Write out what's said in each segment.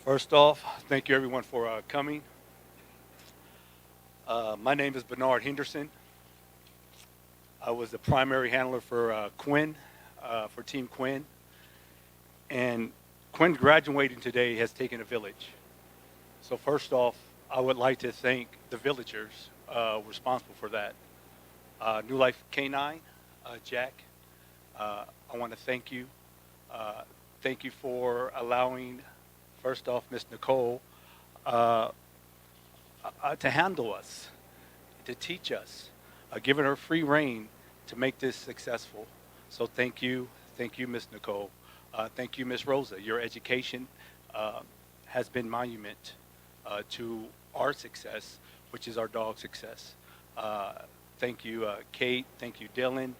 First off, thank you everyone for coming. My name is Bernard Henderson. I was the primary handler for Quinn, for Team Quinn. And Quinn graduating today has taken a village. So first off, I would like to thank the villagers responsible for that. New Life K9, Jack, I want to thank you. Thank you for allowing, first off, Miss Nicole, to handle us, to teach us, giving her free reign to make this successful. So thank you, Miss Nicole. Thank you, Miss Rosa. Your education has been monument to our success, which is our dog success. Thank you, Kate. Thank you, Dylan,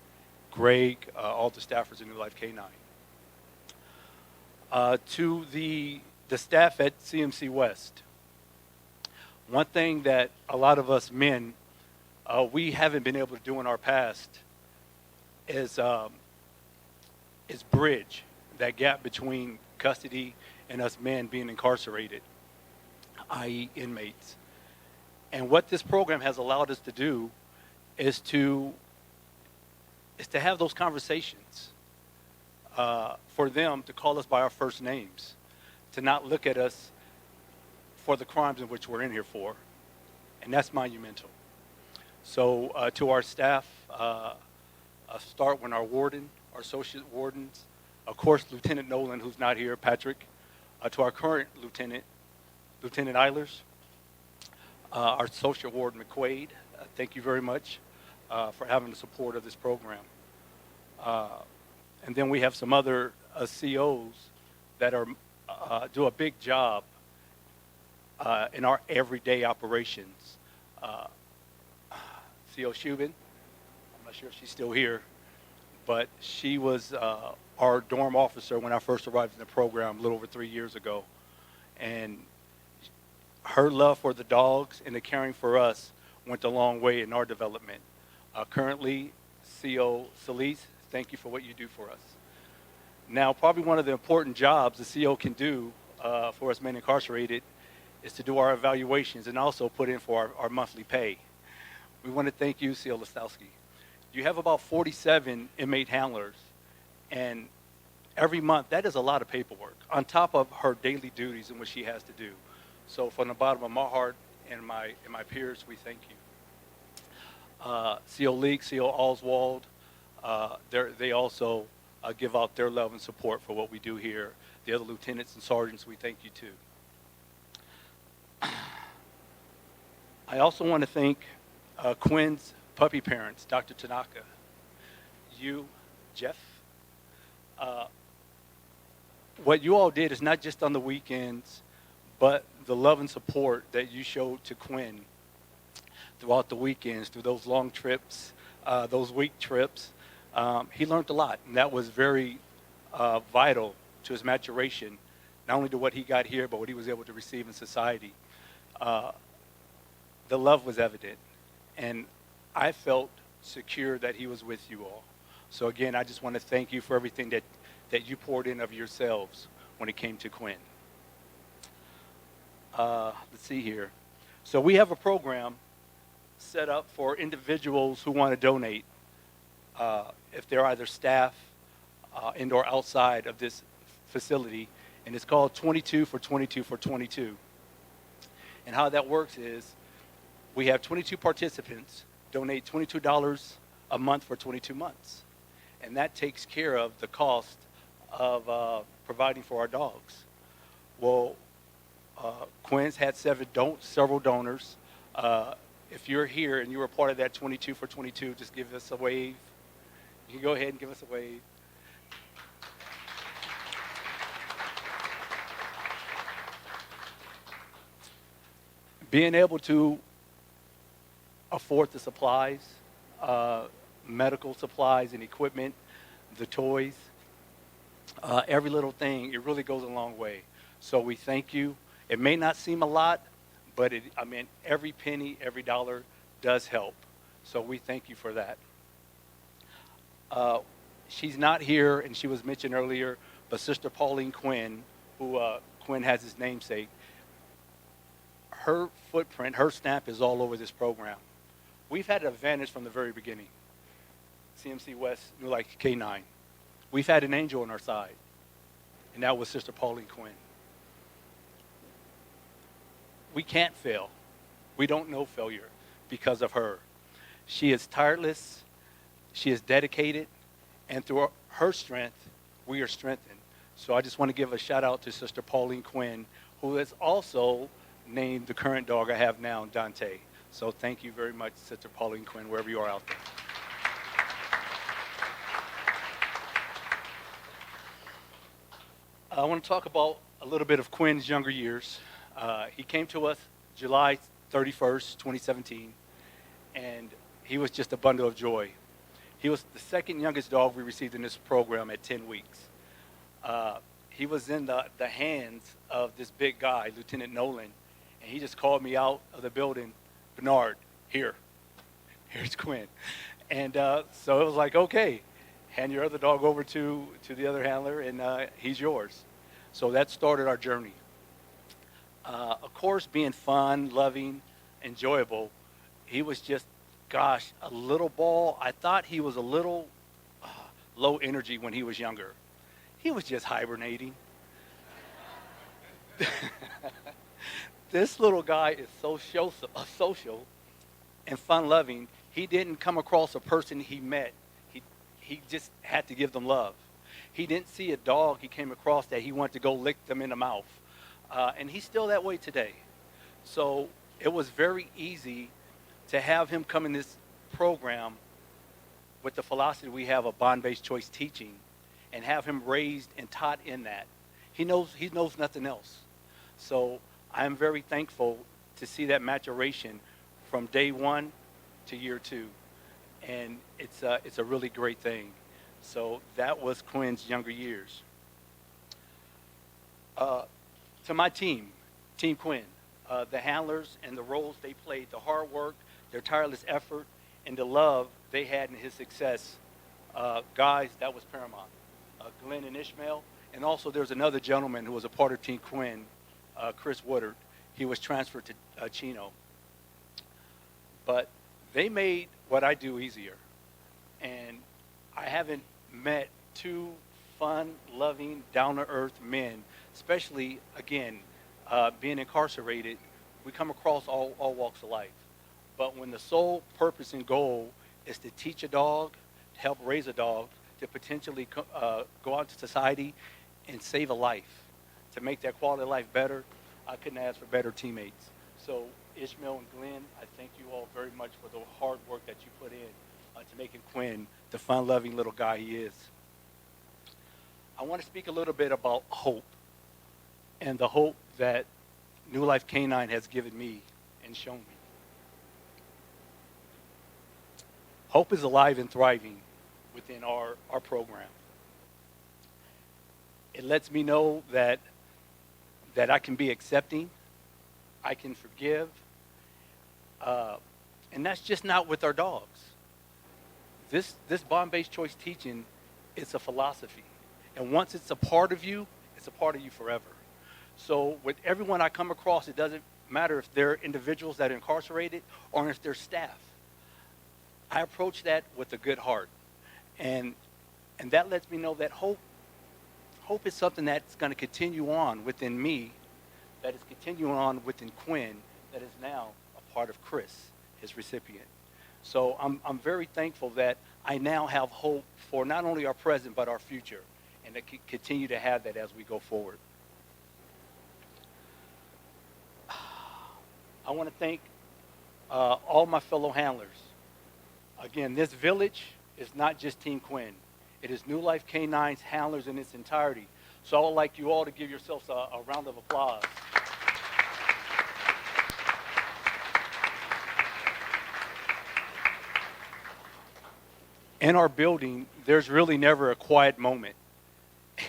Greg, all the staffers in New Life K9. To the staff at CMC West, one thing that a lot of us men, we haven't been able to do in our past is bridge that gap between custody and us men being incarcerated, i.e. inmates. And what this program has allowed us to do is to have those conversations, for them to call us by our first names, to not look at us for the crimes in which we're in here for. And that's monumental. So to our staff, start with our warden, our associate wardens, of course, Lieutenant Nolan, who's not here, Patrick, to our current Lieutenant Eilers, our associate warden, McQuaid, thank you very much for having the support of this program. And then we have some other COs that are do a big job in our everyday operations. CO Shubin, I'm not sure if she's still here, but she was our dorm officer when I first arrived in the program a little over 3 years ago. And her love for the dogs and the caring for us went a long way in our development. Currently, CO Solis, thank you for what you do for us. Now, probably one of the important jobs the CO can do for us men incarcerated is to do our evaluations and also put in for our monthly pay. We want to thank you, CO Listowski. You have about 47 inmate handlers, and every month, that is a lot of paperwork, on top of her daily duties and what she has to do. So from the bottom of my heart and my peers, we thank you. CO Leek, CO Oswald, they also give out their love and support for what we do here. The other lieutenants and sergeants, we thank you too. I also want to thank Quinn's puppy parents, Dr. Tanaka, you, Jeff. What you all did is not just on the weekends, but the love and support that you showed to Quinn throughout the weekends, through those long trips, those week trips. He learned a lot, and that was very vital to his maturation, not only to what he got here, but what he was able to receive in society. The love was evident, and I felt secure that he was with you all. So again, I just want to thank you for everything that you poured in of yourselves when it came to Quinn. Let's see here. So we have a program set up for individuals who want to donate, if they're either staff and or outside of this facility, and it's called 22 for 22 for 22. And how that works is we have 22 participants donate $22 a month for 22 months. And that takes care of the cost of providing for our dogs. Well, Quinn's had several donors. If you're here and you were part of that 22 for 22, just give us a wave. You can go ahead and give us a wave. Being able to afford the supplies, medical supplies and equipment, the toys, every little thing, it really goes a long way. So we thank you. It may not seem a lot, but every penny, every dollar does help. So we thank you for that. She's not here, and she was mentioned earlier, but Sister Pauline Quinn, who Quinn has his namesake, her footprint, her stamp is all over this program. We've had an advantage from the very beginning. CMC West, New Life K9. We've had an angel on our side, and that was Sister Pauline Quinn. We can't fail. We don't know failure because of her. She is tireless. She is dedicated. And through her strength, we are strengthened. So I just want to give a shout out to Sister Pauline Quinn, who is also named the current dog I have now, Dante. So thank you very much, Sister Pauline Quinn, wherever you are out there. I want to talk about a little bit of Quinn's younger years. He came to us July 31st, 2017, and he was just a bundle of joy. He was the second youngest dog we received in this program at 10 weeks. He was in the hands of this big guy, Lieutenant Nolan, and he just called me out of the building, Bernard, here's Quinn. And so it was like, okay, hand your other dog over to the other handler, and he's yours. So that started our journey. Of course, being fun, loving, enjoyable, he was just, gosh, a little ball. I thought he was a little low energy when he was younger. He was just hibernating. This little guy is so social and fun-loving. He didn't come across a person he met. He just had to give them love. He didn't see a dog he came across that he wanted to go lick them in the mouth. And he's still that way today. So it was very easy to have him come in this program with the philosophy we have of bond-based choice teaching and have him raised and taught in that. He knows nothing else. So I'm very thankful to see that maturation from day one to year two. And it's a really great thing. So that was Quinn's younger years. To my team, Team Quinn, the handlers and the roles they played, the hard work, their tireless effort, and the love they had in his success, guys, that was paramount. Glenn and Ishmael, and also there's another gentleman who was a part of Team Quinn, Chris Woodard. He was transferred to Chino. But they made what I do easier. And I haven't met two fun, loving, down-to-earth men, especially, again, being incarcerated. We come across all walks of life. But when the sole purpose and goal is to teach a dog, to help raise a dog, to potentially go out into society and save a life, to make that quality of life better, I couldn't ask for better teammates. So Ishmael and Glenn, I thank you all very much for the hard work that you put in to making Quinn the fun-loving little guy he is. I want to speak a little bit about hope and the hope that New Life K9 has given me and shown me. Hope is alive and thriving within our program. It lets me know that I can be accepting, I can forgive, and that's just not with our dogs. This bond-based choice teaching, it's a philosophy. And once it's a part of you, it's a part of you forever. So with everyone I come across, it doesn't matter if they're individuals that are incarcerated or if they're staff. I approach that with a good heart. And that lets me know that hope is something that's going to continue on within me, that is continuing on within Quinn, that is now a part of Chris, his recipient. So I'm very thankful that I now have hope for not only our present but our future, and to continue to have that as we go forward. I want to thank all my fellow handlers. Again, this village is not just Team Quinn. It is New Life K9's handlers in its entirety. So I would like you all to give yourselves a round of applause. In our building, there's really never a quiet moment.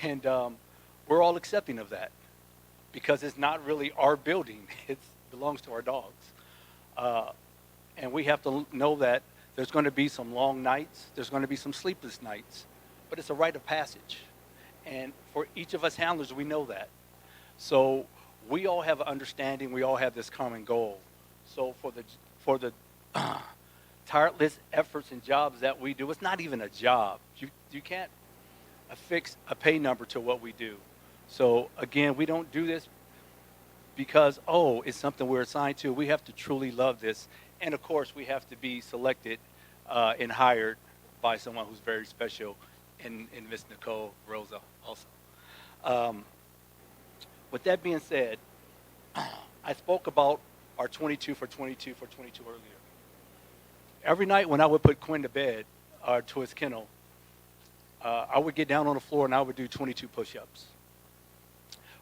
And we're all accepting of that because it's not really our building. It belongs to our dogs. And we have to know that there's going to be some long nights. There's going to be some sleepless nights. But it's a rite of passage. And for each of us handlers, we know that. So we all have an understanding. We all have this common goal. So for the tireless efforts and jobs that we do, it's not even a job. You can't affix a pay number to what we do. So again, we don't do this because, oh, it's something we're assigned to. We have to truly love this. And of course, we have to be selected and hired by someone who's very special in Miss Nicole Rosa also. With that being said, I spoke about our 22 for 22 for 22 earlier. Every night when I would put Quinn to bed, to his kennel, I would get down on the floor and I would do 22 push-ups.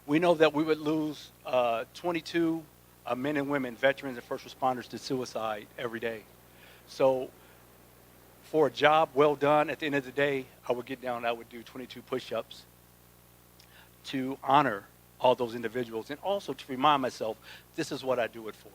We know that we would lose 22 men and women, veterans and first responders, to suicide every day. So for a job well done, at the end of the day, I would get down and I would do 22 push-ups to honor all those individuals and also to remind myself, this is what I do it for.